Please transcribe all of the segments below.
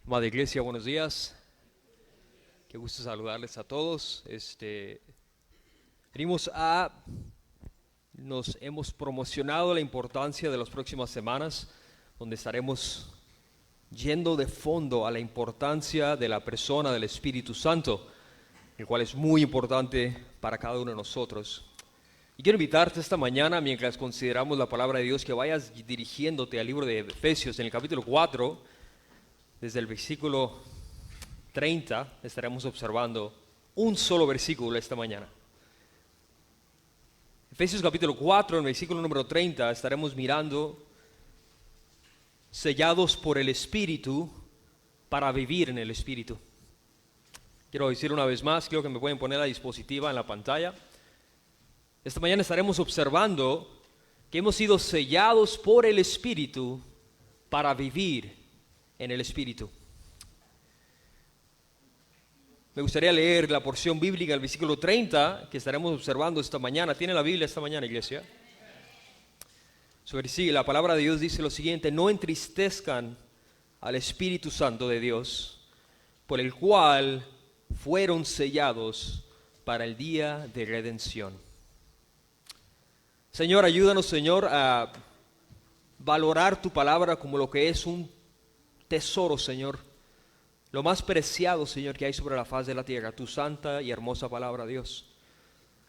Amada iglesia, buenos días. Qué gusto saludarles a todos. Venimos a, nos hemos promocionado la importancia de las próximas semanas, donde estaremos yendo de fondo a la importancia de la persona del Espíritu Santo, el cual es muy importante para cada uno de nosotros. Y quiero invitarte esta mañana, mientras consideramos la palabra de Dios, que vayas dirigiéndote al libro de Efesios, en el capítulo 4, desde el versículo 30, estaremos observando un solo versículo esta mañana. Efesios capítulo 4, en el versículo número 30, estaremos mirando sellados por el Espíritu para vivir en el Espíritu. Quiero decir una vez más, creo que me pueden poner la dispositiva en la pantalla. Esta mañana estaremos observando que hemos sido sellados por el Espíritu para vivir en el Espíritu. Me gustaría leer la porción bíblica del versículo 30 que estaremos observando esta mañana. ¿Tiene la Biblia esta mañana, iglesia? La palabra de Dios dice lo siguiente: no entristezcan al Espíritu Santo de Dios, por el cual fueron sellados para el día de redención. Señor, ayúdanos, Señor, a valorar tu palabra como lo que es un tesoro, Señor, lo más preciado, Señor, que hay sobre la faz de la tierra, tu santa y hermosa palabra, Dios.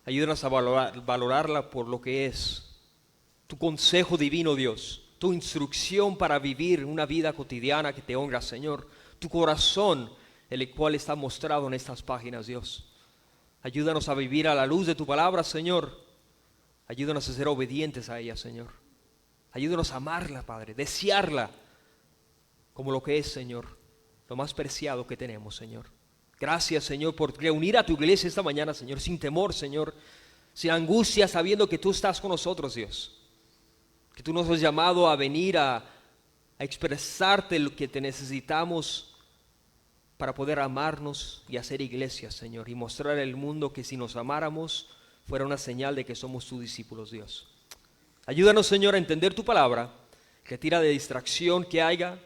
Ayúdanos a valorarla por lo que es tu consejo divino, Dios, tu instrucción para vivir una vida cotidiana que te honra, Señor, tu corazón, el cual está mostrado en estas páginas, Dios. Ayúdanos a vivir a la luz de tu palabra, Señor. Ayúdanos a ser obedientes a ella, Señor. Ayúdanos a amarla, Padre, desearla como lo que es, Señor, lo más preciado que tenemos, Señor. Gracias, Señor, por reunir a tu iglesia esta mañana, Señor, sin temor, Señor, sin angustia, sabiendo que tú estás con nosotros, Dios. Que tú nos has llamado a venir a expresarte lo que te necesitamos para poder amarnos y hacer iglesia, Señor, y mostrar al mundo que si nos amáramos fuera una señal de que somos tus discípulos, Dios. Ayúdanos, Señor, a entender tu palabra, retira de distracción que haya,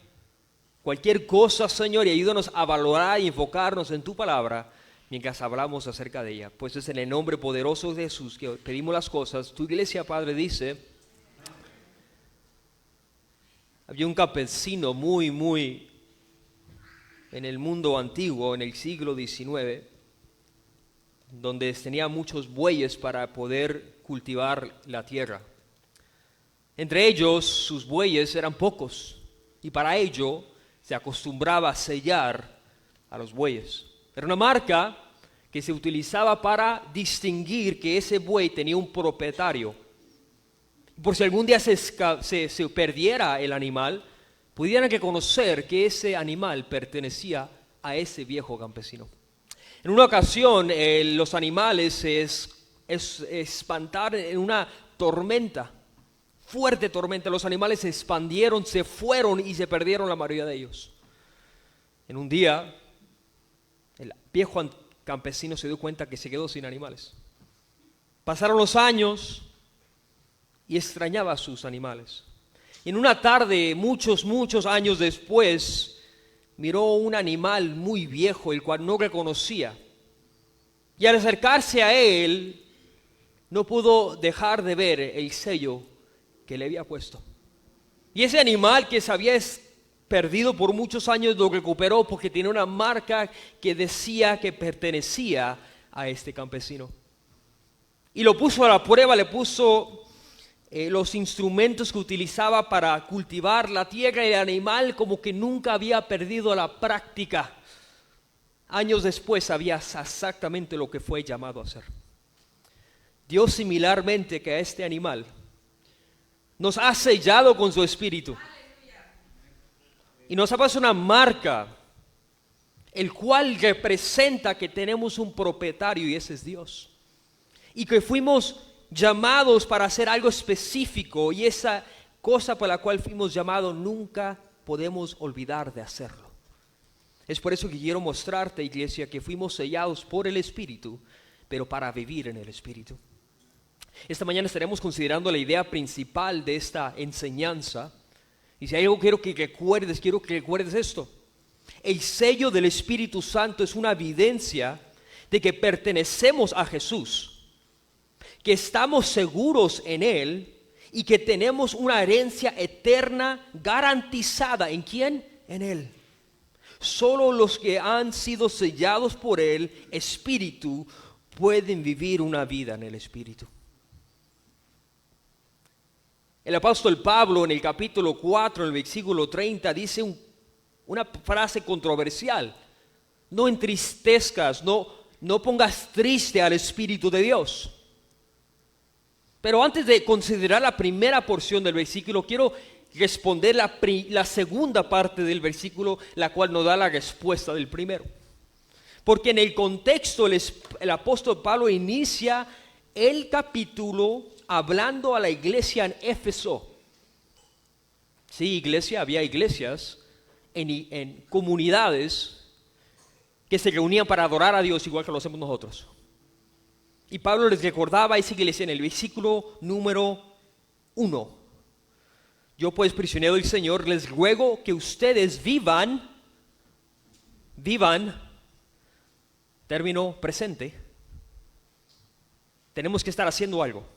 cualquier cosa, Señor, y ayúdanos a valorar y enfocarnos en tu palabra mientras hablamos acerca de ella. Pues es en el nombre poderoso de Jesús que pedimos las cosas. Tu iglesia, Padre, dice: había un campesino muy en el mundo antiguo, en el siglo XIX, donde tenía muchos bueyes para poder cultivar la tierra. Entre ellos, sus bueyes eran pocos, y para ello se acostumbraba a sellar a los bueyes. Era una marca que se utilizaba para distinguir que ese buey tenía un propietario. Por si algún día se perdiera el animal, pudieran reconocer que ese animal pertenecía a ese viejo campesino. En una ocasión, los animales se espantaron en una tormenta, fuerte tormenta. Los animales se expandieron, se fueron y se perdieron la mayoría de ellos. En un día, el viejo campesino se dio cuenta que se quedó sin animales. Pasaron los años y extrañaba a sus animales. Y en una tarde, muchos años después, miró un animal muy viejo, el cual no reconocía. Y al acercarse a él, no pudo dejar de ver el sello que le había puesto. Y ese animal que se había perdido por muchos años lo recuperó porque tenía una marca que decía que pertenecía a este campesino. Y lo puso a la prueba, le puso los instrumentos que utilizaba para cultivar la tierra, y el animal como que nunca había perdido la práctica. Años después sabía exactamente lo que fue llamado a hacer. Dios, similarmente que a este animal, nos ha sellado con su Espíritu y nos ha puesto una marca, el cual representa que tenemos un propietario, y ese es Dios, y que fuimos llamados para hacer algo específico, y esa cosa por la cual fuimos llamados nunca podemos olvidar de hacerlo. Es por eso que quiero mostrarte, iglesia, que fuimos sellados por el Espíritu, pero para vivir en el Espíritu. Esta mañana estaremos considerando la idea principal de esta enseñanza. Y si hay algo quiero que recuerdes esto: El sello del Espíritu Santo es una evidencia de que pertenecemos a Jesús, que estamos seguros en Él y que tenemos una herencia eterna garantizada. ¿En quién? En Él. Solo los que han sido sellados por el Espíritu pueden vivir una vida en el Espíritu. El apóstol Pablo en el capítulo 4, en el versículo 30, dice una frase controversial: no entristezcas, no pongas triste al Espíritu de Dios. Pero antes de considerar la primera porción del versículo, quiero responder la segunda parte del versículo, la cual nos da la respuesta del primero. Porque en el contexto el apóstol Pablo inicia el capítulo hablando a la iglesia en Éfeso. Sí, había iglesias en comunidades que se reunían para adorar a Dios igual que lo hacemos nosotros. Y Pablo les recordaba a esa iglesia en el versículo número 1. Yo pues, prisionero del Señor, les ruego que ustedes vivan, término presente. Tenemos que estar haciendo algo.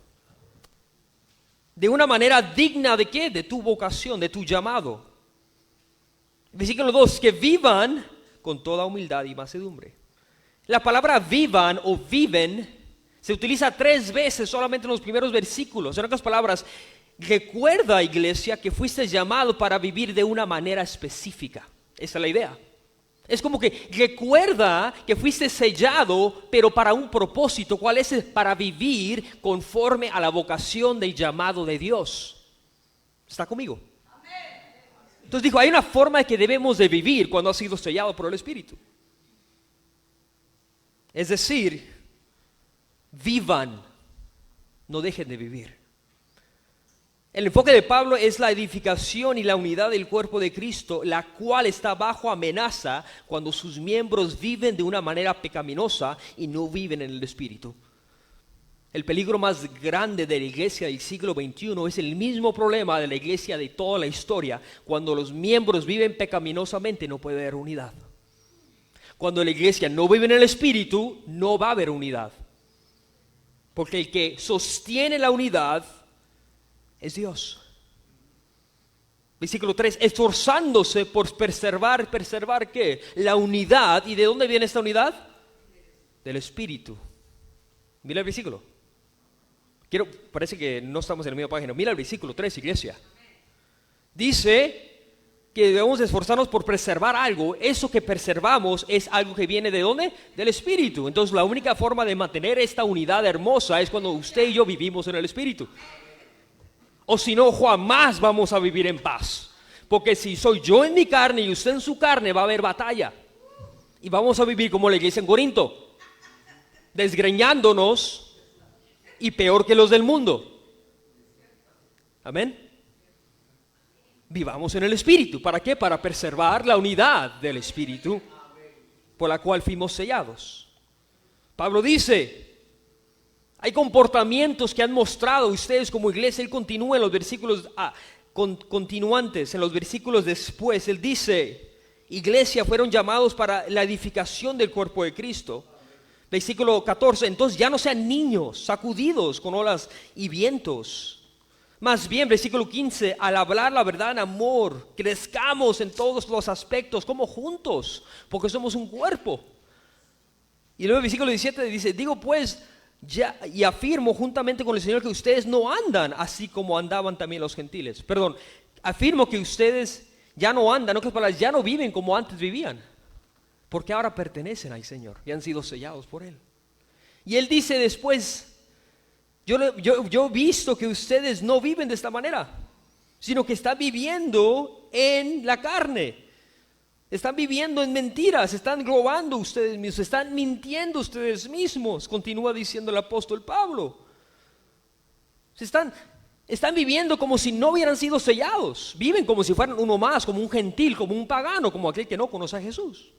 De una manera digna ¿de qué? De tu vocación, de tu llamado. Versículo 2, que vivan con toda humildad y mansedumbre. La palabra vivan o viven se utiliza 3 veces solamente en los primeros versículos. En otras palabras, recuerda, iglesia, que fuiste llamado para vivir de una manera específica. Esa es la idea. Es como que recuerda que fuiste sellado, pero para un propósito. ¿Cuál es? Para vivir conforme a la vocación del llamado de Dios. ¿Está conmigo? Entonces dijo, hay una forma en que debemos de vivir cuando has sido sellado por el Espíritu. Es decir, vivan, no dejen de vivir. El enfoque de Pablo es la edificación y la unidad del cuerpo de Cristo, la cual está bajo amenaza cuando sus miembros viven de una manera pecaminosa y no viven en el Espíritu. El peligro más grande de la iglesia del siglo XXI es el mismo problema de la iglesia de toda la historia. Cuando los miembros viven pecaminosamente, no puede haber unidad. Cuando la iglesia no vive en el Espíritu, no va a haber unidad. Porque el que sostiene la unidad es Dios. Versículo 3, esforzándose por ¿preservar qué? La unidad. ¿Y de dónde viene esta unidad? Del Espíritu. Mira el versículo. Parece que no estamos en la misma página. Mira el versículo 3, iglesia. Dice que debemos esforzarnos por preservar algo. Eso que preservamos es algo que viene ¿de dónde? Del Espíritu. Entonces la única forma de mantener esta unidad hermosa es cuando usted y yo vivimos en el Espíritu. O si no, jamás vamos a vivir en paz. Porque si soy yo en mi carne y usted en su carne, va a haber batalla. Y vamos a vivir como la iglesia en Corinto, desgreñándonos y peor que los del mundo. Amén. Vivamos en el Espíritu. ¿Para qué? Para preservar la unidad del Espíritu por la cual fuimos sellados. Pablo dice, hay comportamientos que han mostrado ustedes como iglesia. Él continúa en los versículos continuantes, en los versículos después. Él dice, iglesia, fueron llamados para la edificación del cuerpo de Cristo. Versículo 14, entonces ya no sean niños sacudidos con olas y vientos. Más bien, versículo 15, al hablar la verdad en amor, crezcamos en todos los aspectos como juntos, porque somos un cuerpo. Y luego el versículo 17 dice, digo pues, ya, y afirmo juntamente con el Señor que ustedes no andan así como andaban también los gentiles. Perdón, afirmo que ustedes ya no andan, ya no viven como antes vivían, porque ahora pertenecen al Señor y han sido sellados por Él. Y Él dice después, yo he visto que ustedes no viven de esta manera, sino que están viviendo en la carne. Están viviendo en mentiras, están robando ustedes mismos, están mintiendo ustedes mismos, continúa diciendo el apóstol Pablo. Están viviendo como si no hubieran sido sellados, viven como si fueran uno más, como un gentil, como un pagano, como aquel que no conoce a Jesús.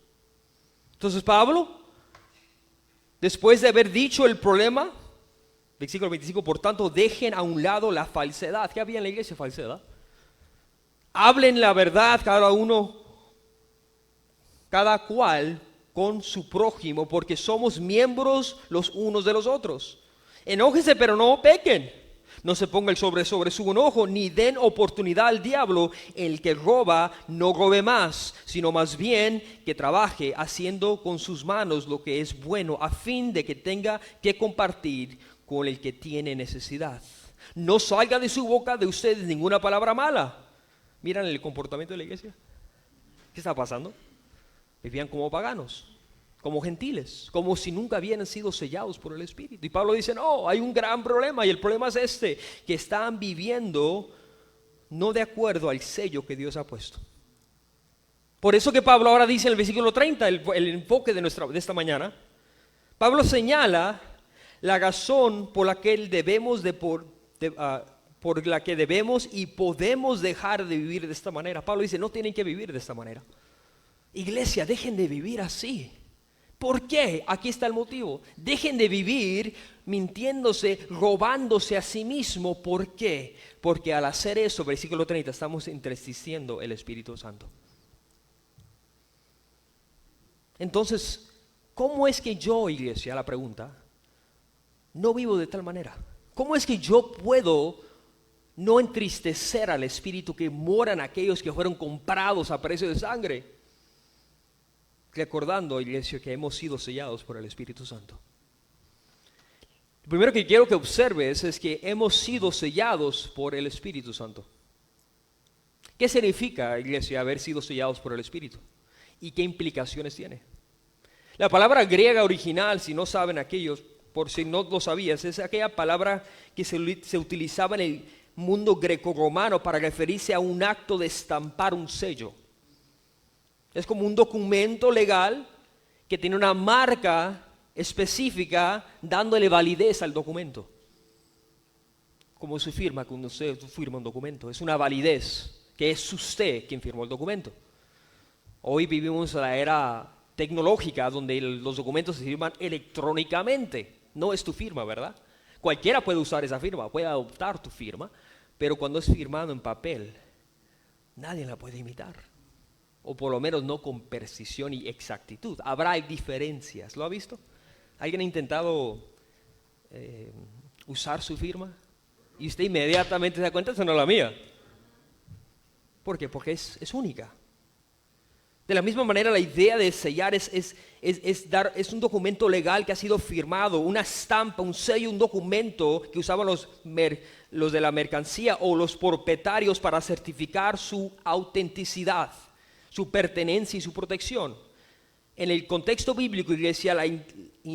Entonces Pablo, después de haber dicho el problema, versículo 25, por tanto dejen a un lado la falsedad. ¿Qué había en la iglesia? Falsedad. Hablen la verdad cada uno cada cual con su prójimo, porque somos miembros los unos de los otros. Enójense, pero no pequen. No se ponga el sobre su enojo, ni den oportunidad al diablo. El que roba, no robe más, sino más bien que trabaje haciendo con sus manos lo que es bueno, a fin de que tenga que compartir con el que tiene necesidad. No salga de su boca de ustedes ninguna palabra mala. Miran el comportamiento de la iglesia. ¿Qué está pasando? Vivían como paganos, como gentiles, como si nunca hubieran sido sellados por el Espíritu. Y Pablo dice, no, hay un gran problema, y el problema es este, que están viviendo no de acuerdo al sello que Dios ha puesto. Por eso que Pablo ahora dice en el versículo 30, el enfoque de esta mañana, Pablo señala la razón por la que por la que debemos y podemos dejar de vivir de esta manera. Pablo dice, no tienen que vivir de esta manera. Iglesia, dejen de vivir así. ¿Por qué? Aquí está el motivo. Dejen de vivir mintiéndose, robándose a sí mismo. ¿Por qué? Porque al hacer eso, versículo 30, estamos entristeciendo el Espíritu Santo. Entonces, ¿cómo es que yo, iglesia, la pregunta, no vivo de tal manera? ¿Cómo es que yo puedo no entristecer al Espíritu que mora en aquellos que fueron comprados a precio de sangre? Recordando, iglesia, que hemos sido sellados por el Espíritu Santo. Lo primero que quiero que observes es que hemos sido sellados por el Espíritu Santo. ¿Qué significa, iglesia, haber sido sellados por el Espíritu? ¿Y qué implicaciones tiene? La palabra griega original, si no saben aquellos, por si no lo sabías, es aquella palabra que se utilizaba en el mundo greco-romano para referirse a un acto de estampar un sello. Es como un documento legal que tiene una marca específica dándole validez al documento. Como se firma cuando usted firma un documento. Es una validez, que es usted quien firmó el documento. Hoy vivimos en la era tecnológica donde los documentos se firman electrónicamente. No es tu firma, ¿verdad? Cualquiera puede usar esa firma, puede adoptar tu firma, pero cuando es firmado en papel, nadie la puede imitar. O por lo menos no con precisión y exactitud. Habrá diferencias. ¿Lo ha visto? ¿Alguien ha intentado usar su firma? Y usted inmediatamente se da cuenta, esa no es la mía. ¿Por qué? Porque es única. De la misma manera, la idea de sellar es un documento legal que ha sido firmado, una estampa, un sello, un documento que usaban los de la mercancía o los propietarios para certificar su autenticidad, su pertenencia y su protección. En el contexto bíblico, iglesia,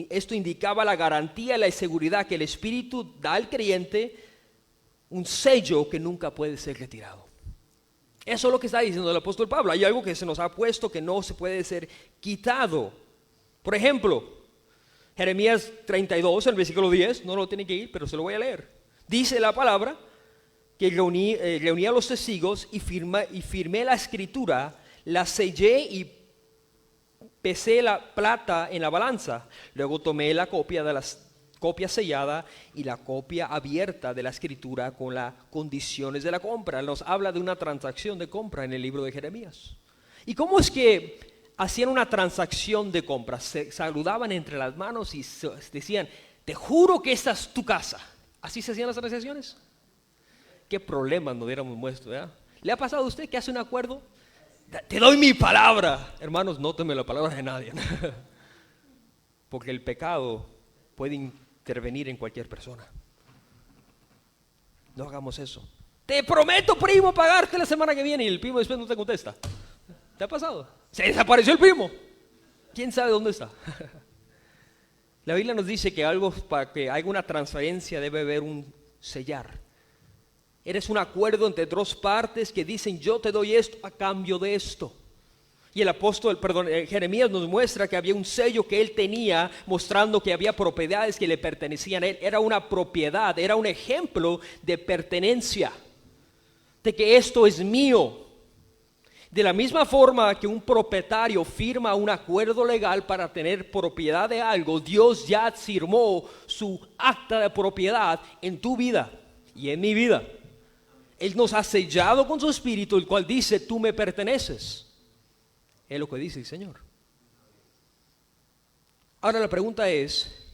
esto indicaba la garantía y la seguridad que el Espíritu da al creyente, un sello que nunca puede ser retirado. Eso es lo que está diciendo el apóstol Pablo. Hay algo que se nos ha puesto que no se puede ser quitado. Por ejemplo, Jeremías 32, el versículo 10, no lo tiene que ir, pero se lo voy a leer. Dice la palabra que reuní a los testigos y firmé la escritura, la sellé y pesé la plata en la balanza. Luego tomé la copia de las copia sellada y la copia abierta de la escritura con las condiciones de la compra. Nos habla de una transacción de compra en el libro de Jeremías. ¿Y cómo es que hacían una transacción de compra? Se saludaban entre las manos y decían, te juro que esta es tu casa. ¿Así se hacían las transacciones? ¿Qué problemas nos hubiéramos puesto? ¿Le ha pasado a usted que hace un acuerdo? Te doy mi palabra. Hermanos, no tomen la palabra de nadie. Porque el pecado puede intervenir en cualquier persona. No hagamos eso. Te prometo, primo, pagarte la semana que viene. Y el primo después no te contesta. ¿Te ha pasado? Se desapareció el primo. ¿Quién sabe dónde está? La Biblia nos dice que para que haya una transferencia debe haber un sellar. Eres un acuerdo entre dos partes que dicen, yo te doy esto a cambio de esto. Y Jeremías nos muestra que había un sello que él tenía mostrando que había propiedades que le pertenecían a él. Era una propiedad, era un ejemplo de pertenencia, de que esto es mío. De la misma forma que un propietario firma un acuerdo legal para tener propiedad de algo, Dios ya firmó su acta de propiedad en tu vida y en mi vida. Él nos ha sellado con su espíritu, el cual dice, tú me perteneces. Es lo que dice el Señor. Ahora la pregunta es,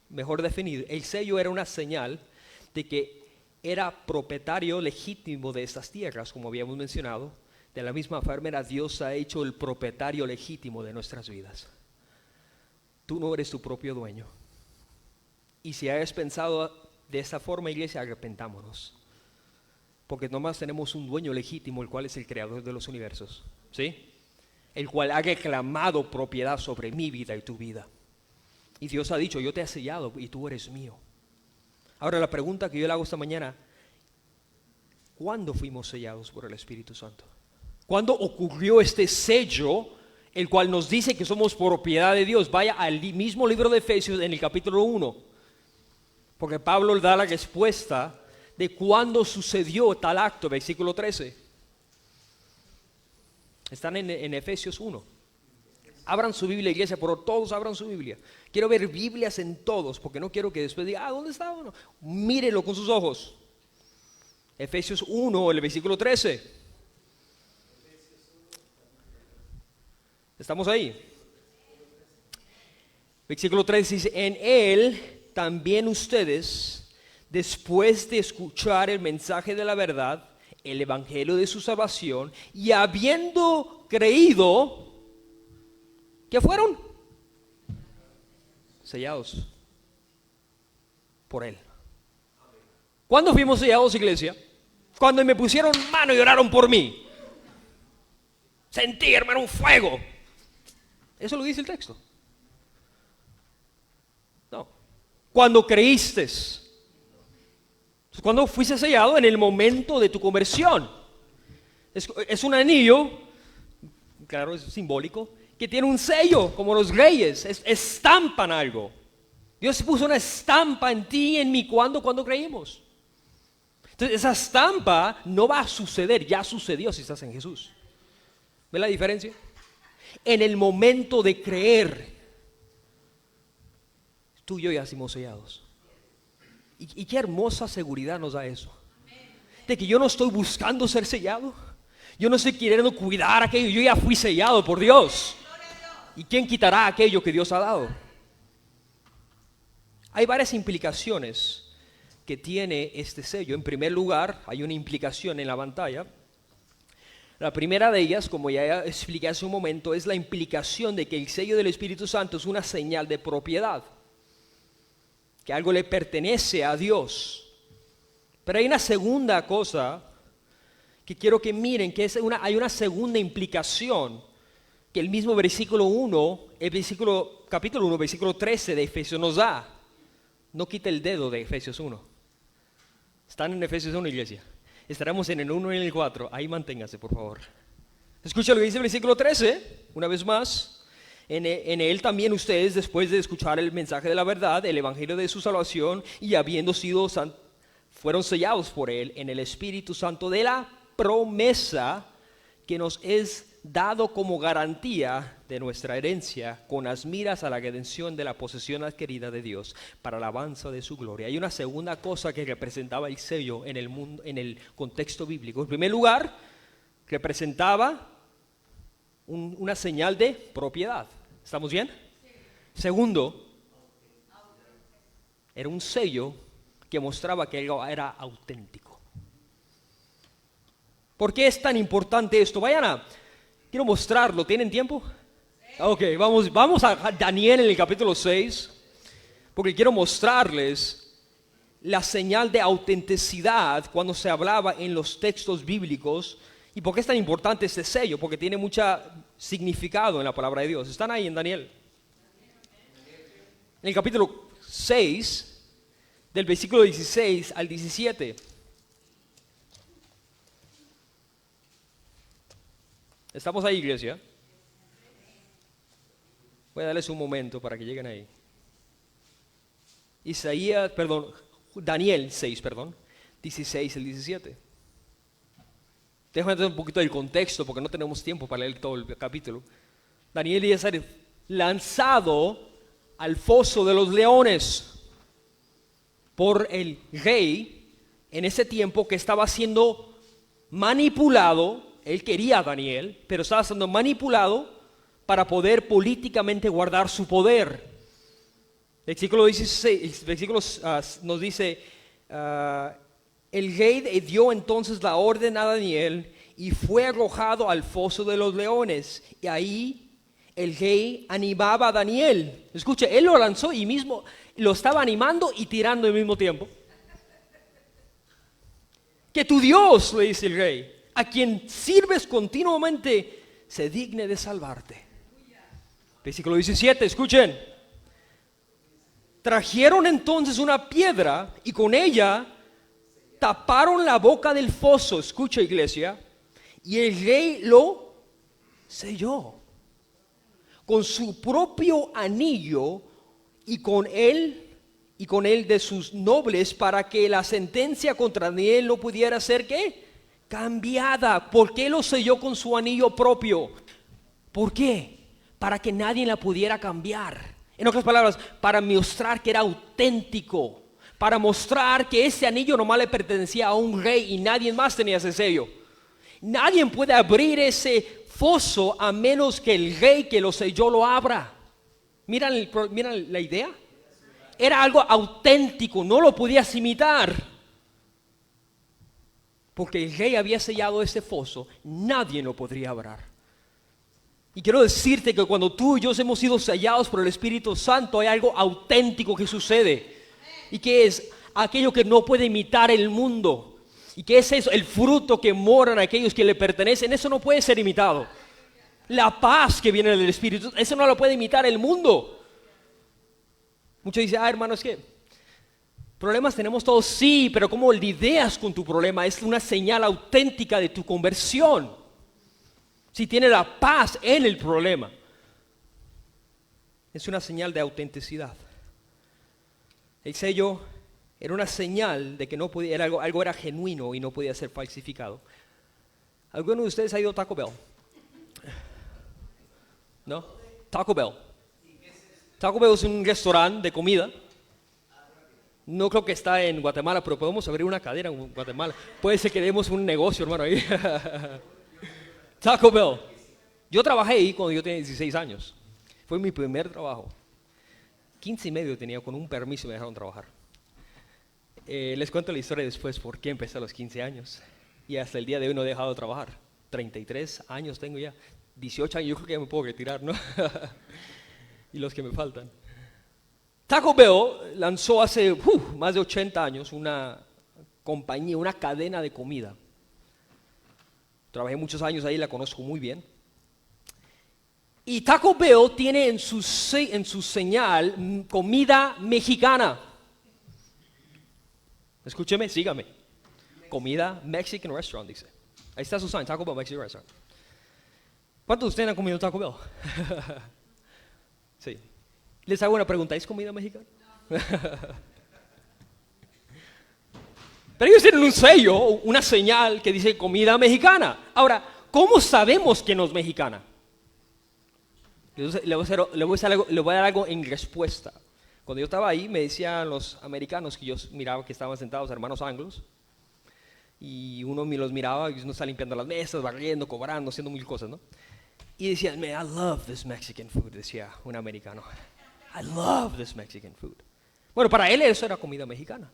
mejor definir, el sello era una señal de que era propietario legítimo de estas tierras, como habíamos mencionado. De la misma manera, Dios ha hecho el propietario legítimo de nuestras vidas. Tú no eres tu propio dueño. Y si hayas pensado de esta forma, iglesia, arrepentámonos. Porque nomás tenemos un dueño legítimo, el cual es el creador de los universos, ¿sí? El cual ha reclamado propiedad sobre mi vida y tu vida. Y Dios ha dicho, yo te he sellado y tú eres mío. Ahora la pregunta que yo le hago esta mañana, ¿cuándo fuimos sellados por el Espíritu Santo? ¿Cuándo ocurrió este sello, el cual nos dice que somos propiedad de Dios? Vaya al mismo libro de Efesios en el capítulo 1, porque Pablo da la respuesta de cuándo sucedió tal acto, versículo 13. Están en Efesios 1. Abran su Biblia, iglesia, pero todos abran su Biblia. Quiero ver Biblias en todos, porque no quiero que después diga, ¿dónde está uno? Mírenlo con sus ojos. Efesios 1, el versículo 13. ¿Estamos ahí? Versículo 13 dice, en él también ustedes, después de escuchar el mensaje de la verdad, el evangelio de su salvación, y habiendo creído, ¿qué fueron? Sellados por él. ¿Cuándo fuimos sellados, iglesia? Cuando me pusieron mano y oraron por mí. Sentí, hermano, un fuego. Eso lo dice el texto. No. Cuando creíste. Cuando fuiste sellado en el momento de tu conversión. Es un anillo, claro, es simbólico, que tiene un sello, como los reyes, estampan algo. Dios puso una estampa en ti y en mí cuando creímos. Entonces esa estampa no va a suceder, ya sucedió si estás en Jesús. ¿Ve la diferencia? En el momento de creer, tú y yo ya somos sellados. Y qué hermosa seguridad nos da eso. De que yo no estoy buscando ser sellado. Yo no estoy queriendo cuidar aquello. Yo ya fui sellado por Dios. ¿Y quién quitará aquello que Dios ha dado? Hay varias implicaciones que tiene este sello. En primer lugar, hay una implicación en la pantalla. La primera de ellas, como ya expliqué hace un momento, es la implicación de que el sello del Espíritu Santo es una señal de propiedad. Que algo le pertenece a Dios. Pero hay una segunda cosa que quiero que miren, que hay una segunda implicación que el mismo versículo 1, capítulo 1, versículo 13 de Efesios nos da. No quite el dedo de Efesios 1. Están en Efesios 1, iglesia. Estaremos en el 1 y en el 4. Ahí manténgase, por favor. Escucha lo que dice el versículo 13, una vez más. En él también ustedes, después de escuchar el mensaje de la verdad, el evangelio de su salvación, y habiendo sido fueron sellados por él en el Espíritu Santo de la promesa que nos es dado como garantía de nuestra herencia, con las miras a la redención de la posesión adquirida de Dios para la alabanza de su gloria. Hay una segunda cosa que representaba el sello en el mundo, en el contexto bíblico. En primer lugar, representaba una señal de propiedad. ¿Estamos bien? Sí. Segundo, era un sello que mostraba que algo era auténtico. ¿Por qué es tan importante esto? Quiero mostrarlo. ¿Tienen tiempo? Sí. Ok, vamos a Daniel en el capítulo 6, porque quiero mostrarles la señal de autenticidad cuando se hablaba en los textos bíblicos. ¿Y por qué es tan importante este sello? Porque tiene mucho significado en la palabra de Dios. ¿Están ahí en Daniel? En el capítulo 6, del versículo 16 al 17. ¿Estamos ahí, iglesia? Voy a darles un momento para que lleguen ahí. Daniel 6, 16 al 17. Déjame dar un poquito del contexto porque no tenemos tiempo para leer todo el capítulo. Daniel iba a ser lanzado al foso de los leones por el rey en ese tiempo, que estaba siendo manipulado. Él quería a Daniel, pero estaba siendo manipulado para poder políticamente guardar su poder. Versículo 16, nos dice, el rey dio entonces la orden a Daniel y fue arrojado al foso de los leones. Y ahí el rey animaba a Daniel. Escuche, él lo lanzó y mismo lo estaba animando y tirando al mismo tiempo. Que tu Dios, le dice el rey, a quien sirves continuamente, se digne de salvarte. Versículo 17, escuchen. Trajeron entonces una piedra y con ella taparon la boca del foso, escucha iglesia, y el rey lo selló con su propio anillo y con él de sus nobles, para que la sentencia contra Daniel no pudiera ser ¿qué? Cambiada. ¿Por qué lo selló con su anillo propio? ¿Por qué? Para que nadie la pudiera cambiar. En otras palabras, para mostrar que era auténtico, para mostrar que ese anillo nomás le pertenecía a un rey y nadie más tenía ese sello. Nadie puede abrir ese foso a menos que el rey que lo selló lo abra. ¿Miran la idea? Era algo auténtico, no lo podías imitar. Porque el rey había sellado ese foso, nadie lo podría abrir. Y quiero decirte que cuando tú y yo hemos sido sellados por el Espíritu Santo, hay algo auténtico que sucede. Y que es aquello que no puede imitar el mundo. Y que es eso, el fruto que moran aquellos que le pertenecen, eso no puede ser imitado. La paz que viene del Espíritu, eso no lo puede imitar el mundo. Muchos dicen, hermano, es que problemas tenemos todos, sí, pero cómo lidias con tu problema es una señal auténtica de tu conversión. Si tienes la paz en el problema, es una señal de autenticidad. El sello era una señal de que no podía, algo era genuino y no podía ser falsificado. ¿Alguno de ustedes ha ido a Taco Bell? ¿No? Taco Bell. Taco Bell es un restaurante de comida. No creo que está en Guatemala, pero podemos abrir una cadena en Guatemala. Puede ser que demos un negocio, hermano, ahí. Taco Bell. Yo trabajé ahí cuando yo tenía 16 años. Fue mi primer trabajo. 15 y medio tenía, con un permiso me dejaron trabajar. Les cuento la historia después, por qué empecé a los 15 años. Y hasta el día de hoy no he dejado de trabajar. 33 años tengo ya. 18 años, yo creo que ya me puedo retirar, ¿no? Y los que me faltan. Taco Bell lanzó hace más de 80 años una compañía, una cadena de comida. Trabajé muchos años ahí, la conozco muy bien. Y Taco Bell tiene en su señal comida mexicana. Escúcheme, sígame. Comida Mexican Restaurant, dice. Ahí está su sign, Taco Bell Mexican Restaurant. ¿Cuántos de ustedes han comido Taco Bell? Sí. Les hago una pregunta, ¿es comida mexicana? Pero ellos tienen un sello, una señal que dice comida mexicana. Ahora, ¿cómo sabemos que no es mexicana? Le voy a dar algo en respuesta. Cuando yo estaba ahí, me decían los americanos que yo miraba que estaban sentados, hermanos anglos, y uno me los miraba y uno está limpiando las mesas, barriendo, cobrando, haciendo mil cosas, ¿no? Y decían, man, I love this Mexican food, decía un americano. I love this Mexican food. Bueno, para él eso era comida mexicana.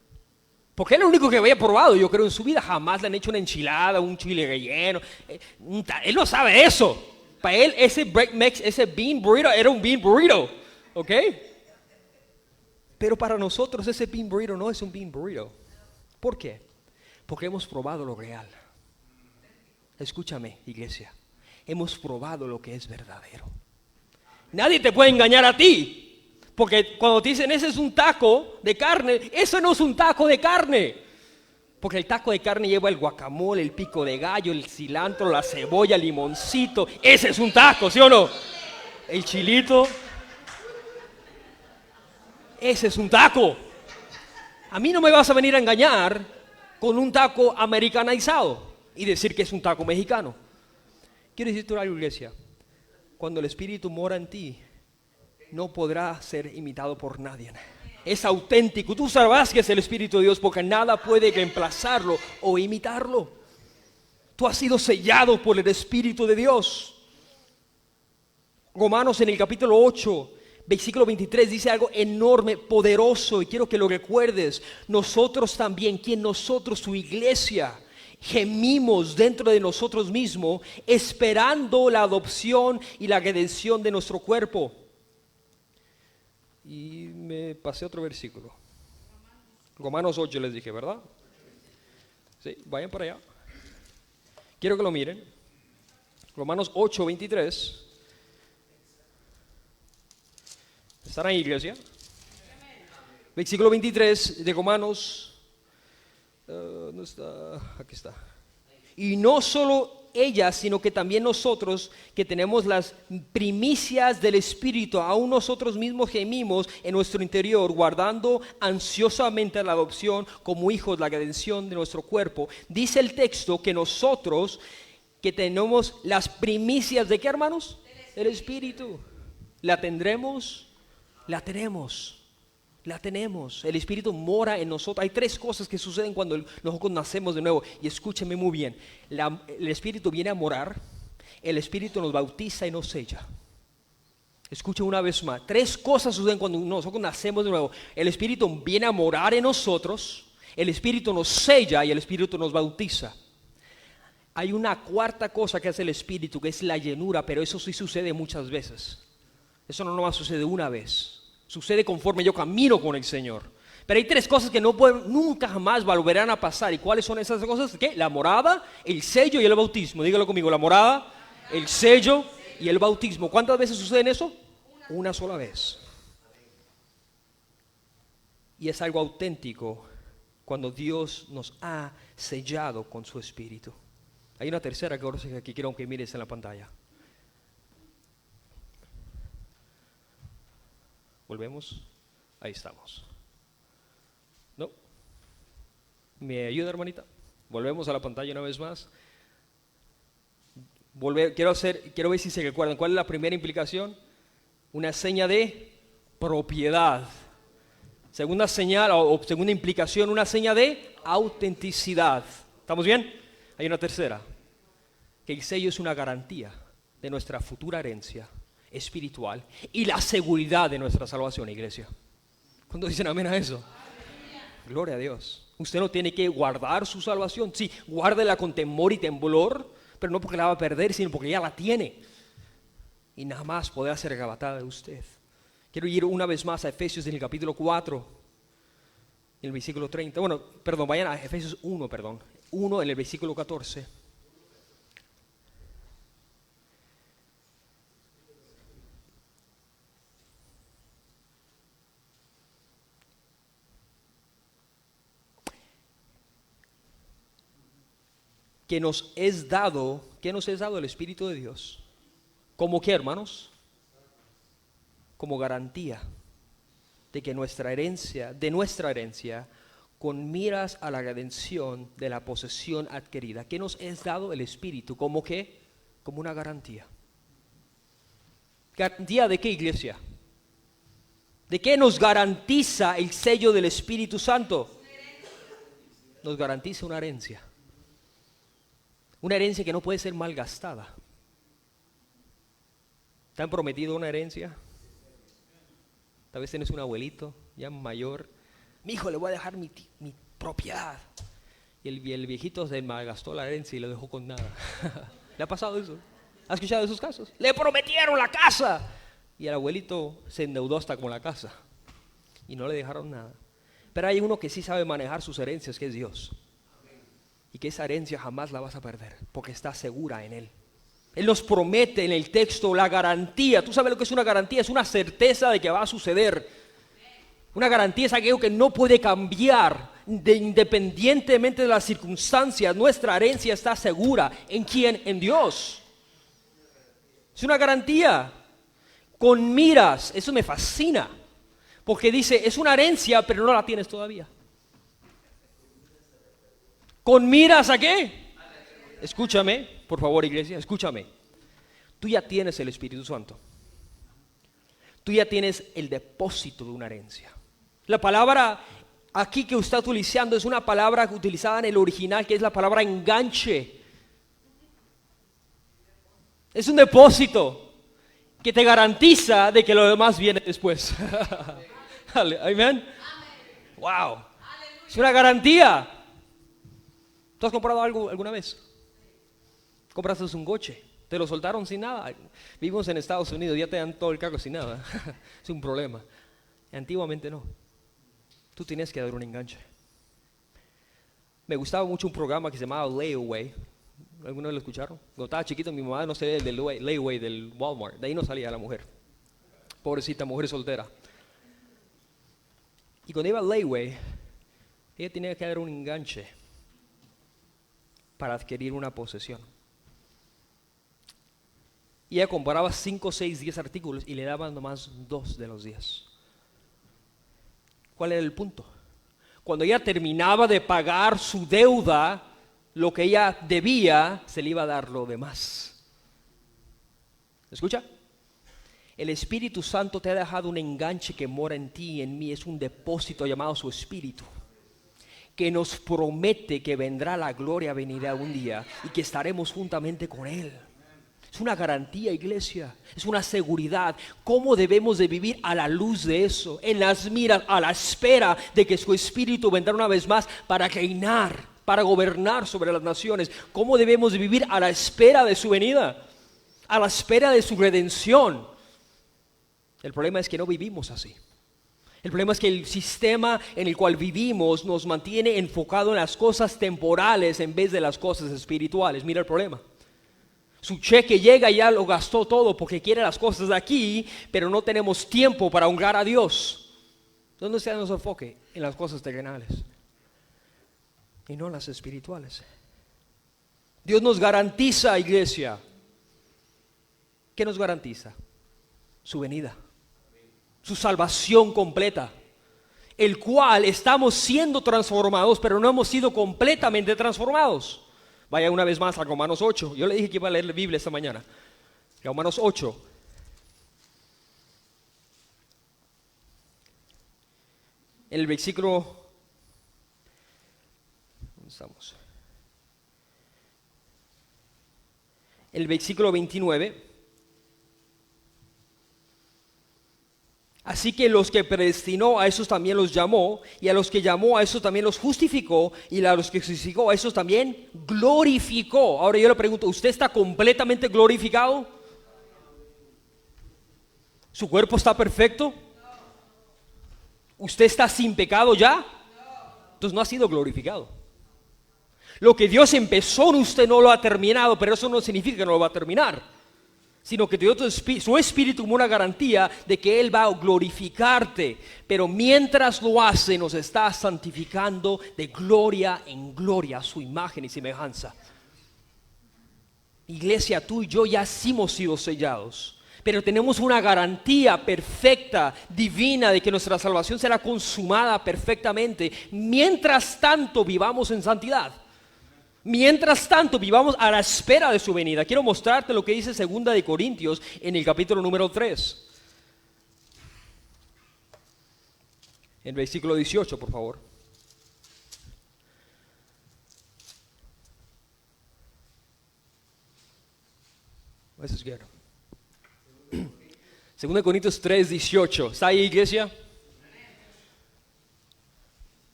Porque él es el único que había probado, yo creo, en su vida. Jamás le han hecho una enchilada, un chile relleno. Él no sabe eso. Para él ese bean burrito era un bean burrito. ¿Ok? Pero para nosotros ese bean burrito no es un bean burrito. ¿Por qué? Porque hemos probado lo real. Escúchame, iglesia. Hemos probado lo que es verdadero. Nadie te puede engañar a ti. Porque cuando te dicen, ese es un taco de carne, eso no es un taco de carne. Porque el taco de carne lleva el guacamole, el pico de gallo, el cilantro, la cebolla, el limoncito. Ese es un taco, ¿sí o no? El chilito. Ese es un taco. A mí no me vas a venir a engañar con un taco americanizado y decir que es un taco mexicano. Quiero decirte algo, iglesia. Cuando el Espíritu mora en ti, no podrá ser imitado por nadie. Es auténtico. Tú sabrás que es el Espíritu de Dios porque nada puede reemplazarlo o imitarlo. Tú has sido sellado por el Espíritu de Dios. Romanos en el capítulo 8, versículo 23 dice algo enorme, poderoso, y quiero que lo recuerdes. Nosotros también, quien nosotros, su iglesia, gemimos dentro de nosotros mismos, esperando la adopción y la redención de nuestro cuerpo. Y me pasé otro versículo. Romanos 8 les dije, ¿verdad? Sí, vayan para allá. Quiero que lo miren. Romanos 8, 23. ¿Estarán en iglesia? Versículo 23 de Romanos. ¿Dónde está? Aquí está. Y no solo ella, sino que también nosotros, que tenemos las primicias del Espíritu, aún nosotros mismos gemimos en nuestro interior, guardando ansiosamente la adopción como hijos, la redención de nuestro cuerpo. Dice el texto que nosotros, que tenemos las primicias de ¿qué, hermanos? Del Espíritu. ¿La tendremos? La tenemos. La tenemos. El Espíritu mora en nosotros. Hay tres cosas que suceden cuando nosotros nacemos de nuevo. Y escúchenme muy bien. El Espíritu viene a morar. El Espíritu nos bautiza y nos sella. Escuchen una vez más. Tres cosas suceden cuando nosotros nacemos de nuevo. El Espíritu viene a morar en nosotros. El Espíritu nos sella y el Espíritu nos bautiza. Hay una cuarta cosa que hace el Espíritu, que es la llenura, pero eso sí sucede muchas veces. Eso no nomás sucede una vez. Sucede conforme yo camino con el Señor. Pero hay tres cosas que nunca jamás volverán a pasar. ¿Y cuáles son esas cosas? ¿Qué? La morada, el sello y el bautismo. Dígalo conmigo, la morada, el sello y el bautismo. ¿Cuántas veces sucede eso? Una sola vez. Y es algo auténtico cuando Dios nos ha sellado con su Espíritu. Hay una tercera cosa que quiero que mires en la pantalla. Volvemos, ahí estamos. ¿No? ¿Me ayuda, hermanita? Volvemos a la pantalla una vez más. Quiero ver si se recuerdan. ¿Cuál es la primera implicación? Una seña de propiedad. Segunda señal o segunda implicación, una seña de autenticidad. ¿Estamos bien? Hay una tercera. Que el sello es una garantía de nuestra futura herencia espiritual y la seguridad de nuestra salvación, iglesia. ¿Cuándo dicen amén a eso? Gloria a Dios. Usted no tiene que guardar su salvación. Sí, guárdela con temor y temblor, pero no porque la va a perder, sino porque ya la tiene y nada más podrá ser arrebatada de usted. Quiero ir una vez más a Efesios en el capítulo 4, en el versículo 30. Bueno, perdón, vayan a Efesios 1, 1 en el versículo 14. Que nos es dado, ¿qué nos es dado? El Espíritu de Dios. ¿Cómo qué, hermanos? Como garantía de que nuestra herencia, con miras a la redención de la posesión adquirida. ¿Qué nos es dado? El Espíritu. ¿Cómo qué? Como una garantía. ¿Garantía de qué, iglesia? ¿De qué nos garantiza el sello del Espíritu Santo? Nos garantiza una herencia. Una herencia que no puede ser malgastada. ¿Te han prometido una herencia? Tal vez tienes un abuelito ya mayor. Mi hijo, le voy a dejar mi propiedad. Y el viejito se malgastó la herencia y lo dejó con nada. ¿Le ha pasado eso? ¿Has escuchado esos casos? Le prometieron la casa. Y el abuelito se endeudó hasta con la casa. Y no le dejaron nada. Pero hay uno que sí sabe manejar sus herencias, que es Dios. Y que esa herencia jamás la vas a perder, porque está segura en Él. Él nos promete en el texto la garantía. ¿Tú sabes lo que es una garantía? Es una certeza de que va a suceder. Una garantía es aquello que no puede cambiar, independientemente de las circunstancias. Nuestra herencia está segura. ¿En quién? En Dios. Es una garantía. Con miras, eso me fascina. Porque dice, es una herencia, pero no la tienes todavía. ¿Con miras a qué? Escúchame, por favor, iglesia, escúchame. Tú ya tienes el Espíritu Santo. Tú ya tienes el depósito de una herencia. La palabra aquí que usted está utilizando es una palabra utilizada en el original, que es la palabra enganche. Es un depósito que te garantiza de que lo demás viene después. Amén. Wow. Es una garantía. ¿Tú has comprado algo alguna vez? Compraste un coche, te lo soltaron sin nada. Vivimos en Estados Unidos, ya te dan todo el cargo sin nada. Es un problema. Antiguamente no. Tú tenías que dar un enganche. Me gustaba mucho un programa que se llamaba Layaway. ¿Alguna vez lo escucharon? Cuando estaba chiquito mi mamá no sabía del Layaway del Walmart. De ahí no salía la mujer. Pobrecita, mujer soltera. Y cuando iba al Layaway, ella tenía que dar un enganche para adquirir una posesión. Y ella compraba 5, 6, 10 artículos y le daban nomás 2 de los 10. ¿Cuál era el punto? Cuando ella terminaba de pagar su deuda, lo que ella debía, se le iba a dar lo demás. ¿Escucha? El Espíritu Santo te ha dejado un enganche que mora en ti y en mí. Es un depósito llamado su Espíritu, que nos promete que vendrá la gloria venida un día y que estaremos juntamente con Él. Es una garantía, iglesia. Es una seguridad. ¿Cómo debemos de vivir a la luz de eso? En las miras, a la espera de que su Espíritu vendrá una vez más para reinar, para gobernar sobre las naciones. ¿Cómo debemos de vivir a la espera de su venida? A la espera de su redención. El problema es que no vivimos así. El problema es que el sistema en el cual vivimos nos mantiene enfocado en las cosas temporales en vez de las cosas espirituales. Mira el problema. Su cheque llega y ya lo gastó todo porque quiere las cosas de aquí, pero no tenemos tiempo para honrar a Dios. ¿Dónde está nuestro enfoque? En las cosas terrenales y no en las espirituales. Dios nos garantiza, iglesia. ¿Qué nos garantiza? Su venida, su salvación completa, el cual estamos siendo transformados, pero no hemos sido completamente transformados. Vaya una vez más a Romanos 8. Yo le dije que iba a leer la Biblia esta mañana. Romanos 8. En el versículo, ¿dónde estamos? El versículo 29. Así que los que predestinó a esos también los llamó, y a los que llamó a esos también los justificó, y a los que justificó a esos también glorificó. Ahora yo le pregunto, ¿usted está completamente glorificado? ¿Su cuerpo está perfecto? ¿Usted está sin pecado ya? Entonces no ha sido glorificado. Lo que Dios empezó en usted no lo ha terminado, pero eso no significa que no lo va a terminar, sino que te dio su Espíritu como una garantía de que Él va a glorificarte. Pero mientras lo hace, nos está santificando de gloria en gloria a su imagen y semejanza. Iglesia, tú y yo ya sí hemos sido sellados, pero tenemos una garantía perfecta, divina, de que nuestra salvación será consumada perfectamente. Mientras tanto, vivamos en santidad. Mientras tanto, vivamos a la espera de su venida. Quiero mostrarte lo que dice 2 de Corintios en el capítulo número 3. En el versículo 18, por favor. This is good. 2 Corintios 3, 18. ¿Está ahí, iglesia?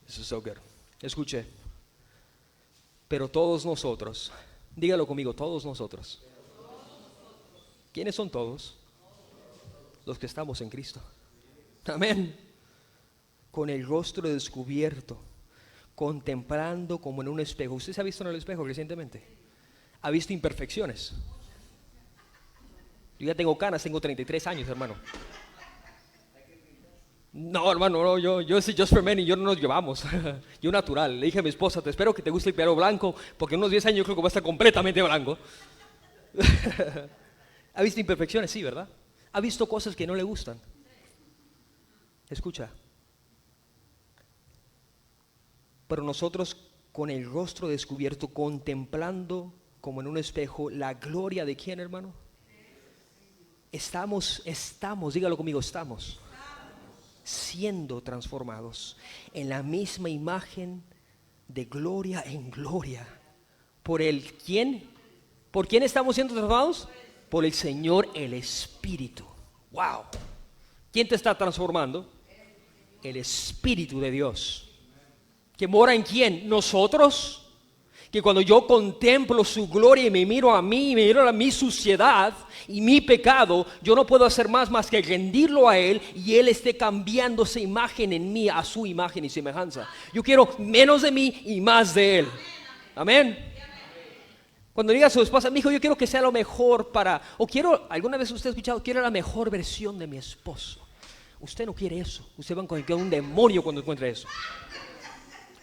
This is so good. Escuche. Pero todos nosotros, dígalo conmigo, todos nosotros. ¿Quiénes son todos? Los que estamos en Cristo. Amén. Con el rostro descubierto, contemplando como en un espejo. ¿Usted se ha visto en el espejo recientemente? ¿Ha visto imperfecciones? Yo ya tengo canas, tengo 33 años, hermano. No, hermano, no, yo soy Just for Men y yo no nos llevamos. Yo natural. Le dije a mi esposa, te espero que te guste el pelo blanco, porque en unos 10 años yo creo que va a estar completamente blanco. ¿Ha visto imperfecciones? Sí, ¿verdad? ¿Ha visto cosas que no le gustan? Escucha. Pero nosotros con el rostro descubierto, contemplando como en un espejo la gloria de ¿quién, hermano? Estamos, dígalo conmigo, estamos siendo transformados en la misma imagen de gloria en gloria. ¿Por el quién? ¿Por quién estamos siendo transformados? Por el Señor, el Espíritu. Wow. ¿Quién te está transformando? El Espíritu de Dios. ¿Que mora en quién? Nosotros. Que cuando yo contemplo su gloria y me miro a mí, y me miro a mi suciedad y mi pecado, yo no puedo hacer más que rendirlo a Él y Él esté cambiando esa imagen en mí a su imagen y semejanza. Yo quiero menos de mí y más de Él. Amén. Cuando diga a su esposa, mi hijo, yo quiero que sea lo mejor o quiero, alguna vez usted ha escuchado, quiero la mejor versión de mi esposo. Usted no quiere eso. Usted va a encontrar un demonio cuando encuentre eso.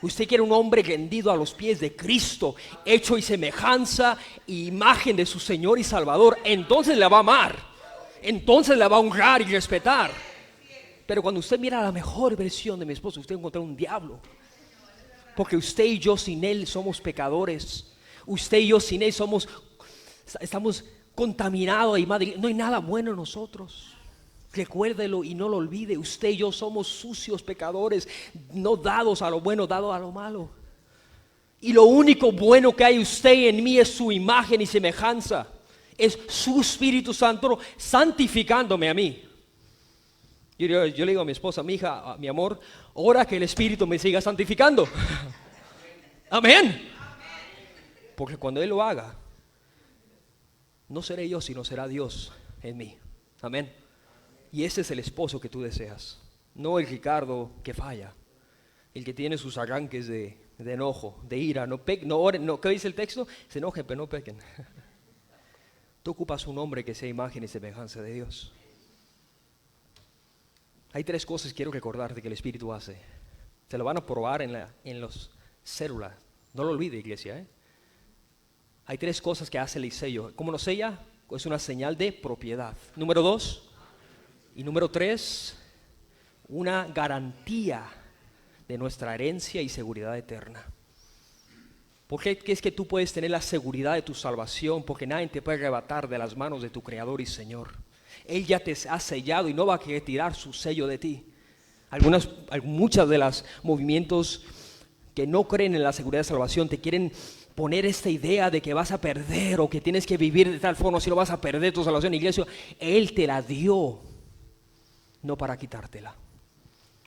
Usted quiere un hombre rendido a los pies de Cristo, hecho y semejanza e imagen de su Señor y Salvador. Entonces la va a amar, entonces la va a honrar y respetar. Pero cuando usted mira la mejor versión de mi esposo, usted va a encontrar un diablo. Porque usted y yo sin Él somos pecadores. Usted y yo sin Él estamos contaminados y no hay nada bueno en nosotros. Recuérdelo y no lo olvide. Usted y yo somos sucios pecadores, no dados a lo bueno, dados a lo malo. Y lo único bueno que hay usted y en mí es su imagen y semejanza. Es su Espíritu Santo santificándome a mí. Yo le digo a mi esposa, mi hija, mi amor, ora que el Espíritu me siga santificando. Amén. Porque cuando Él lo haga, no seré yo, sino será Dios en mí. Amén. Y ese es el esposo que tú deseas, no el Ricardo que falla, el que tiene sus arranques de enojo, de ira. ¿Qué dice el texto? Se enojen, pero no pequen. Tú ocupas un hombre que sea imagen y semejanza de Dios. Hay 3 cosas que quiero recordarte que el Espíritu hace. Te lo van a probar en los células. No lo olvide, iglesia. Hay 3 cosas que hace el sello. ¿Cómo lo sella? Es una señal de propiedad. Número 2. Y número 3, una garantía de nuestra herencia y seguridad eterna. ¿Por qué es que tú puedes tener la seguridad de tu salvación? Porque nadie te puede arrebatar de las manos de tu Creador y Señor. Él ya te ha sellado y no va a querer tirar su sello de ti. Muchas de los movimientos que no creen en la seguridad de salvación te quieren poner esta idea de que vas a perder o que tienes que vivir de tal forma si no vas a perder tu salvación. Iglesia, Él te la dio. No para quitártela,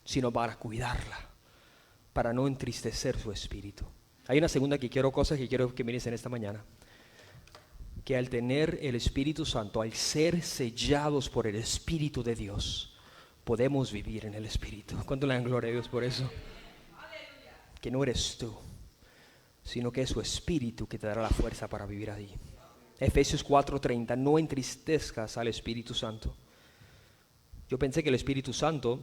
sino para cuidarla, para no entristecer su espíritu. Hay una segunda cosa que quiero que mires en esta mañana. Que al tener el Espíritu Santo, al ser sellados por el Espíritu de Dios, podemos vivir en el Espíritu. ¿Cuánto le dan gloria a Dios por eso? Que no eres tú, sino que es su Espíritu que te dará la fuerza para vivir allí. Efesios 4:30, no entristezcas al Espíritu Santo. Yo pensé que el Espíritu Santo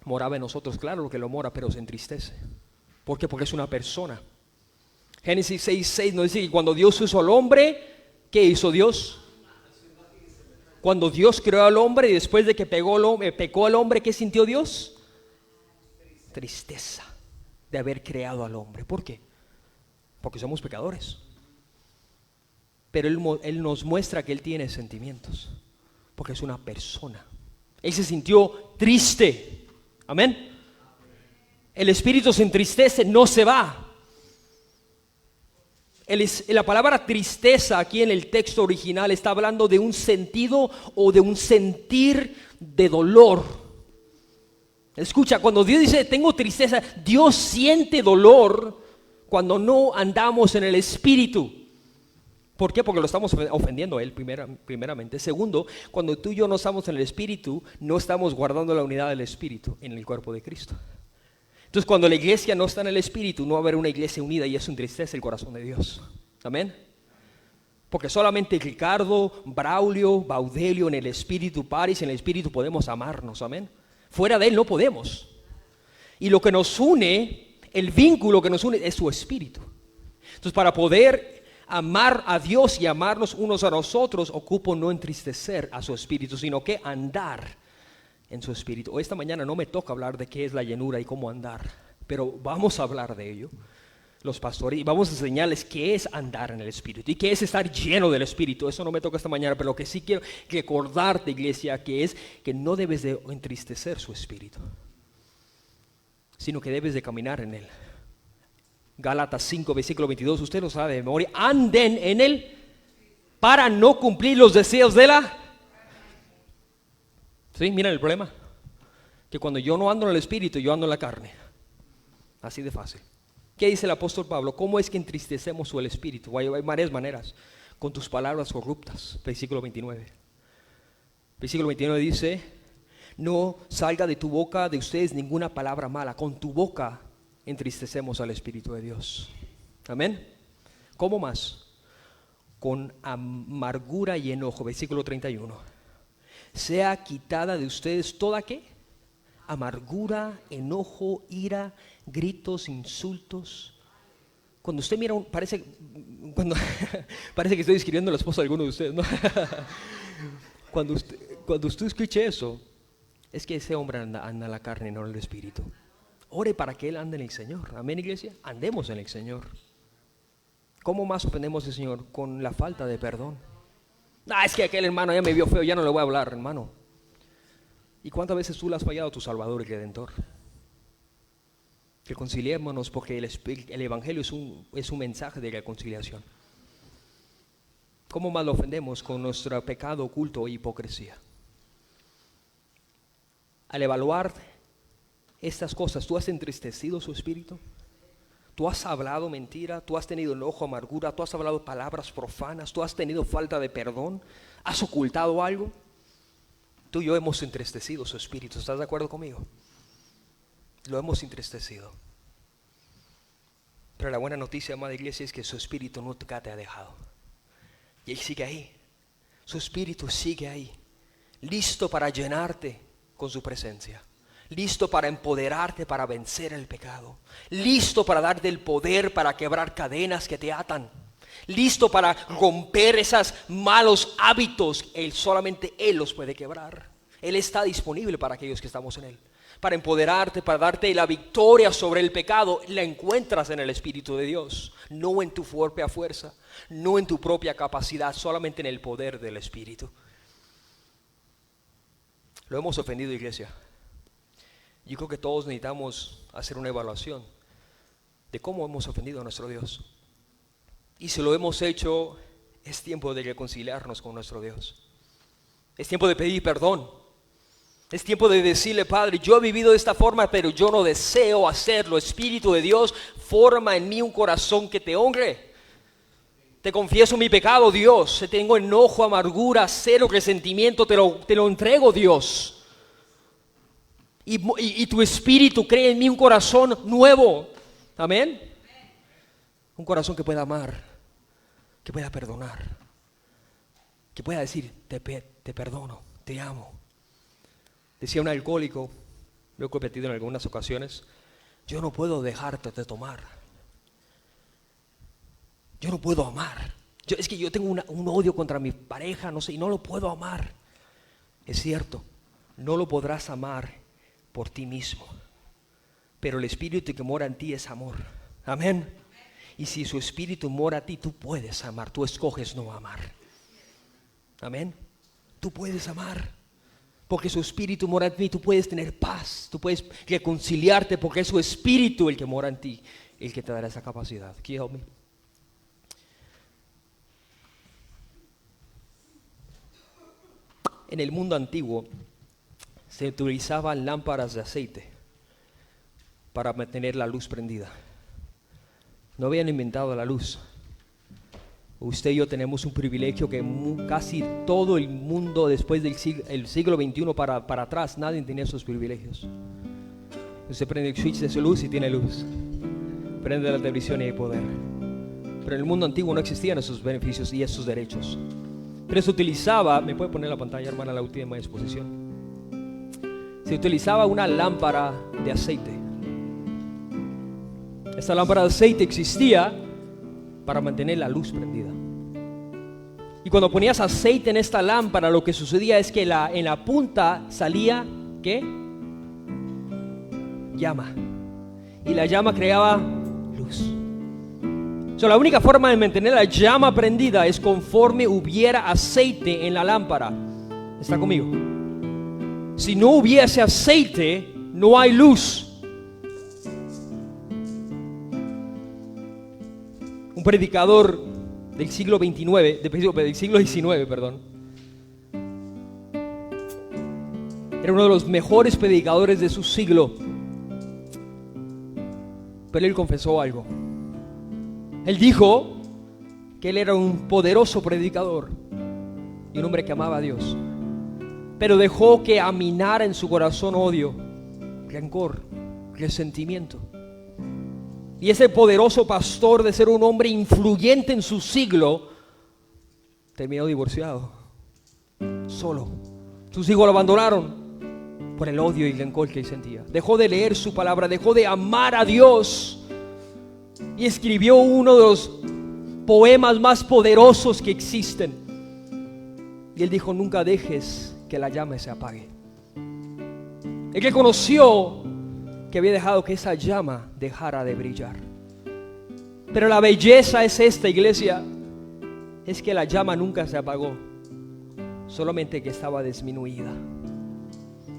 moraba en nosotros. Claro que lo mora, pero se entristece. ¿Por qué? Porque es una persona. Génesis 6:6 nos dice que cuando Dios hizo al hombre, ¿qué hizo Dios? Cuando Dios creó al hombre y después de que pecó al hombre, ¿qué sintió Dios? Tristeza de haber creado al hombre. ¿Por qué? Porque somos pecadores. Pero Él nos muestra que Él tiene sentimientos, porque es una persona. Él se sintió triste. Amén. El espíritu se entristece, no se va. La palabra tristeza aquí en el texto original está hablando de un sentido o de un sentir de dolor. Escucha, cuando Dios dice tengo tristeza, Dios siente dolor cuando no andamos en el espíritu. ¿Por qué? Porque lo estamos ofendiendo a Él primeramente. Segundo, cuando tú y yo no estamos en el Espíritu, no estamos guardando la unidad del Espíritu en el cuerpo de Cristo. Entonces, cuando la iglesia no está en el Espíritu, no va a haber una iglesia unida y eso entristece el corazón de Dios. Amén. Porque solamente Ricardo, Braulio, Baudelio en el Espíritu, Paris en el Espíritu podemos amarnos. Amén. Fuera de Él no podemos. Y lo que nos une, el vínculo que nos une es su Espíritu. Entonces, para poder amar a Dios y amarnos unos a nosotros, ocupo no entristecer a su Espíritu, sino que andar en su Espíritu. Esta mañana no me toca hablar de qué es la llenura y cómo andar, pero vamos a hablar de ello, los pastores, y vamos a enseñarles qué es andar en el Espíritu y qué es estar lleno del Espíritu. Eso no me toca esta mañana, pero lo que sí quiero recordarte, iglesia, que es que no debes de entristecer su Espíritu, sino que debes de caminar en Él. Gálatas 5, versículo 22, usted lo sabe de memoria. Anden en Él para no cumplir los deseos de la... ¿Sí? Miren el problema. Que cuando yo no ando en el Espíritu, yo ando en la carne. Así de fácil. ¿Qué dice el apóstol Pablo? ¿Cómo es que entristecemos el Espíritu? Hay varias maneras. Con tus palabras corruptas. Versículo 29. Versículo 29 dice: no salga de tu boca de ustedes ninguna palabra mala. Con tu boca entristecemos al Espíritu de Dios. Amén. ¿Cómo más? Con amargura y enojo. Versículo 31. Sea quitada de ustedes toda ¿qué? Amargura, enojo, ira, gritos, insultos. Cuando usted mira, parece que estoy describiendo a la esposa de alguno de ustedes, ¿no? Cuando usted escuche eso, es que ese hombre anda en la carne, no en el Espíritu. Ore para que él ande en el Señor. Amén, iglesia. Andemos en el Señor. ¿Cómo más ofendemos al Señor? Con la falta de perdón. Es que aquel hermano ya me vio feo, ya no le voy a hablar, hermano. ¿Y cuántas veces tú le has fallado a tu Salvador y Redentor? Reconciliémonos, porque el Evangelio es un mensaje de reconciliación. ¿Cómo más lo ofendemos? Con nuestro pecado oculto e hipocresía. Al evaluar estas cosas, ¿tú has entristecido su espíritu? ¿Tú has hablado mentira? ¿Tú has tenido enojo, amargura? ¿Tú has hablado palabras profanas? ¿Tú has tenido falta de perdón? ¿Has ocultado algo? Tú y yo hemos entristecido su espíritu. ¿Estás de acuerdo conmigo? Lo hemos entristecido. Pero la buena noticia, amada iglesia, es que su espíritu nunca te ha dejado. Y él sigue ahí. Su espíritu sigue ahí, listo para llenarte con su presencia, listo para empoderarte para vencer el pecado, listo para darte el poder para quebrar cadenas que te atan, listo para romper esos malos hábitos. Solamente Él los puede quebrar. Él está disponible para aquellos que estamos en Él, para empoderarte, para darte la victoria sobre el pecado. La encuentras en el Espíritu de Dios, no en tu propia fuerza, no en tu propia capacidad, solamente en el poder del Espíritu. Lo hemos ofendido, iglesia. Yo creo que todos necesitamos hacer una evaluación de cómo hemos ofendido a nuestro Dios. Y si lo hemos hecho, es tiempo de reconciliarnos con nuestro Dios. Es tiempo de pedir perdón. Es tiempo de decirle: Padre, yo he vivido de esta forma, pero yo no deseo hacerlo. Espíritu de Dios, forma en mí un corazón que te honre. Te confieso mi pecado, Dios. Tengo enojo, amargura, celo, resentimiento. Te lo entrego, Dios. Y tu Espíritu crea en mí un corazón nuevo. Amén. Un corazón que pueda amar, que pueda perdonar, que pueda decir: te perdono, te amo. Decía un alcohólico, lo he repetido en algunas ocasiones: yo no puedo dejarte de tomar. Yo no puedo amar. Es que yo tengo un odio contra mi pareja, no sé, y no lo puedo amar. Es cierto, no lo podrás amar por ti mismo, pero el Espíritu que mora en ti es amor. Amén. Y si su Espíritu mora en ti, tú puedes amar. Tú escoges no amar. Amén. Tú puedes amar, porque su Espíritu mora en ti. Tú puedes tener paz, tú puedes reconciliarte, porque es su Espíritu el que mora en ti, el que te dará esa capacidad. Can you help me? En el mundo antiguo se utilizaban lámparas de aceite para mantener la luz prendida. No habían inventado la luz. Usted y yo tenemos un privilegio que casi todo el mundo después del siglo XXI para atrás, nadie tenía esos privilegios. Usted prende el switch de su luz y tiene luz. Prende la televisión y hay poder. Pero en el mundo antiguo no existían esos beneficios y esos derechos. Pero se utilizaba, ¿me puede poner la pantalla, hermana, la última exposición? Se utilizaba una lámpara de aceite. Esta lámpara de aceite existía para mantener la luz prendida. Y cuando ponías aceite en esta lámpara, lo que sucedía es que en la punta salía, ¿qué? Llama. Y la llama creaba luz. La única forma de mantener la llama prendida es conforme hubiera aceite en la lámpara. ¿Está conmigo? Si no hubiese aceite, no hay luz. Un predicador del siglo XIX, del siglo XIX, Era uno de los mejores predicadores de su siglo. Pero él confesó algo. Él dijo que él era un poderoso predicador y un hombre que amaba a Dios, pero dejó que aminara en su corazón odio, rencor, resentimiento. Y ese poderoso pastor, de ser un hombre influyente en su siglo, terminó divorciado, solo. Sus hijos lo abandonaron por el odio y el rencor que él sentía. Dejó de leer su palabra, dejó de amar a Dios y escribió uno de los poemas más poderosos que existen. Y él dijo: nunca dejes que la llama se apague. Él reconoció que había dejado que esa llama dejara de brillar. Pero la belleza es esta, iglesia, es que la llama nunca se apagó, solamente que estaba disminuida.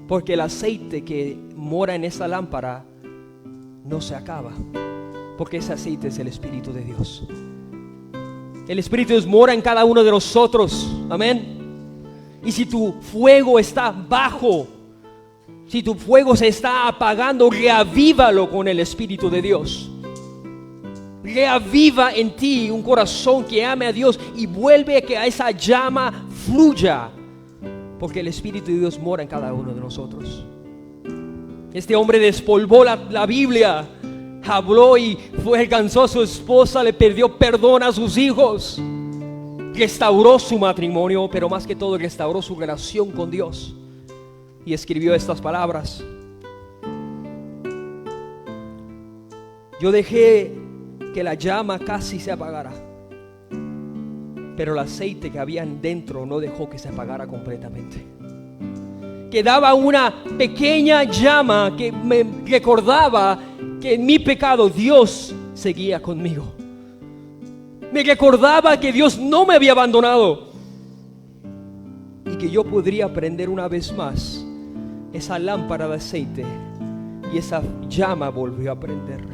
Porque el aceite que mora en esa lámpara no se acaba, porque ese aceite es el Espíritu de Dios. El Espíritu de Dios mora en cada uno de nosotros, amén. Y si tu fuego está bajo, si tu fuego se está apagando, reavívalo con el Espíritu de Dios. Reaviva en ti un corazón que ame a Dios y vuelve a que esa llama fluya, porque el Espíritu de Dios mora en cada uno de nosotros. Este hombre despolvó la Biblia, habló y alcanzó a su esposa, le pidió perdón a sus hijos, restauró su matrimonio, pero más que todo restauró su relación con Dios. Y escribió estas palabras: yo dejé que la llama casi se apagara, pero el aceite que había dentro no dejó que se apagara completamente. Quedaba una pequeña llama que me recordaba que en mi pecado Dios seguía conmigo. Me recordaba que Dios no me había abandonado y que yo podría prender una vez más esa lámpara de aceite, y esa llama volvió a prender.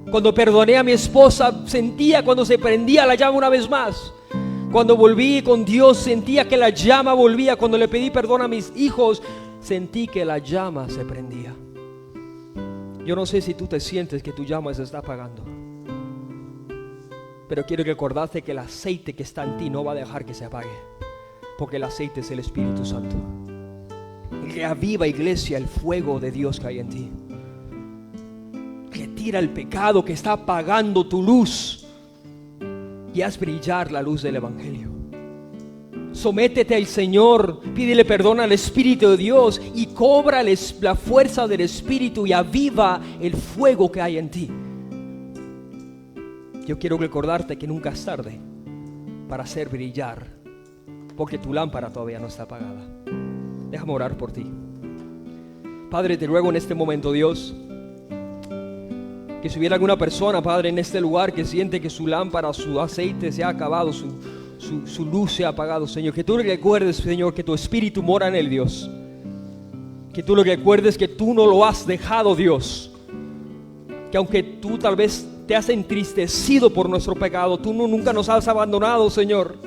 Cuando perdoné a mi esposa, sentía cuando se prendía la llama una vez más. Cuando volví con Dios, sentía que la llama volvía. Cuando le pedí perdón a mis hijos, sentí que la llama se prendía. Yo no sé si tú te sientes que tu llama se está apagando, pero quiero recordarte que el aceite que está en ti no va a dejar que se apague, porque el aceite es el Espíritu Santo. Reaviva, iglesia, el fuego de Dios que hay en ti. Retira el pecado que está apagando tu luz y haz brillar la luz del Evangelio. Sométete al Señor, pídele perdón al Espíritu de Dios y cobra la fuerza del Espíritu y aviva el fuego que hay en ti. Yo quiero recordarte que nunca es tarde para hacer brillar, porque tu lámpara todavía no está apagada. Déjame orar por ti. Padre, te ruego en este momento, Dios, que si hubiera alguna persona, Padre, en este lugar que siente que su lámpara, su aceite se ha acabado, su luz se ha apagado, Señor, que tú le recuerdes, Señor, que tu Espíritu mora en él, Dios. Que tú le recuerdes que tú no lo has dejado, Dios. Que aunque tú tal vez te has entristecido por nuestro pecado, tú nunca nos has abandonado, Señor.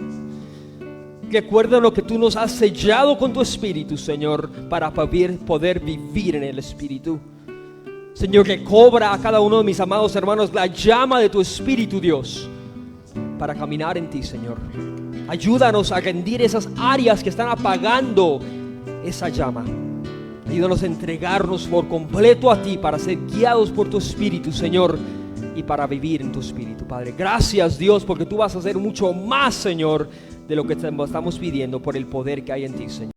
Recuerda lo que tú nos has sellado con tu Espíritu, Señor, para poder vivir en el Espíritu. Señor, que cobra a cada uno de mis amados hermanos la llama de tu Espíritu, Dios, para caminar en ti, Señor. Ayúdanos a rendir esas áreas que están apagando esa llama. Ayúdanos a entregarnos por completo a ti para ser guiados por tu Espíritu, Señor, y para vivir en tu Espíritu, Padre. Gracias, Dios, porque tú vas a hacer mucho más, Señor, de lo que estamos pidiendo por el poder que hay en ti, Señor.